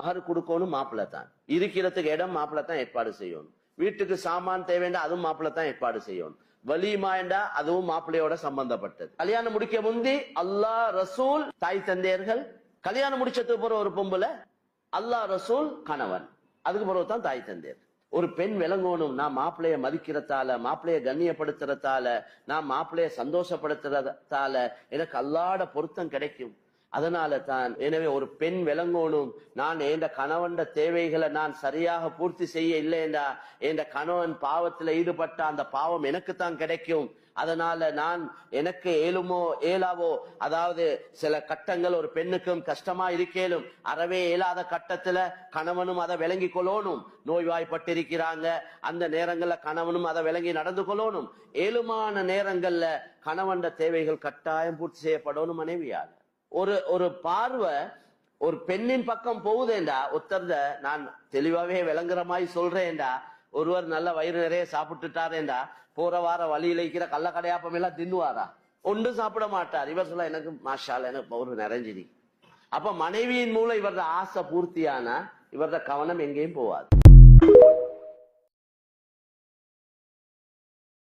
மகர் கொடுக்கணும் மாப்பிள்ளை தான், இருக்கிறதுக்கு இடம் மாப்பிள்ளை தான் ஏற்பாடு செய்யணும், வீட்டுக்கு சாமான் தேவைண்டா அதுவும் மாப்பிள்ளை தான் ஏற்பாடு செய்யணும், வலிமா என்றா அதுவும் மாப்பிள்ளையோட சம்பந்தப்பட்டது. கல்யாணம் முடிக்க முந்தி அல்லாஹ் ரசூல் தாய் தந்தையர்கள், கல்யாணம் முடிச்சதுக்கு பிறகு ஒரு பொம்புல அல்லாஹ் ரசூல் கணவன், அதுக்கு பிறகு தான் தாய் தந்தையர். ஒரு பெண் விளங்கணும், நான் மாப்பிள்ளைய மதிக்கிறதால, மாப்பிள்ளைய கண்ணியப்படுத்துறதால, நான் மாப்பிள்ளைய சந்தோஷப்படுத்துறதால எனக்கு அல்லாஹ்வோட பொருத்தம் கிடைக்கும். அதனால தான் எனவே ஒரு பெண் விளங்கணும், நான் என் கணவன் தேவைகளை நான் சரியாக பூர்த்தி செய்ய இல்லைண்டா என் கணவன் பாவத்துல ஈடுபட்ட அந்த பாவம் எனக்கு தான் கிடைக்கும். அதனால நான் எனக்கு ஏலாவோ அதாவது சில கட்டங்கள் ஒரு பெண்ணுக்கும் கஷ்டமா இருக்கேனும், அறவே இயலாத கட்டத்துல கணவனும் அதை விளங்கி கொள்ளணும். நோய்வாய்ப்பட்டிருக்கிறாங்க, அந்த நேரங்கள்ல கணவனும் அதை விளங்கி நடந்து கொள்ளணும். ஏழுமான நேரங்கள்ல கணவன் தேவைகள் கட்டாயம் பூர்த்தி செய்யப்படணும் மனைவியால். ஒரு பார்வை ஒரு பெண்ணின் பக்கம் போகுதேண்டா, ஒருத்தர்த நான் தெளிவாவே விளங்குற மாதிரி சொல்றேன்டா, ஒருவர் நல்ல வயிறு நிறைய சாப்பிட்டுட்டாரேண்டா போற வார வழியில இருக்கிற கள்ள கடையாப்பம் எல்லாம் தின்னுவாரா? ஒன்றும் சாப்பிட மாட்டார். இவர் சொல்ல எனக்கு மாஷால எனக்கு ஒரு நிறைஞ்சிடி. அப்ப மனைவியின் மூலம் இவரது ஆசை பூர்த்தியானா இவரது கவனம் எங்கேயும் போவாது.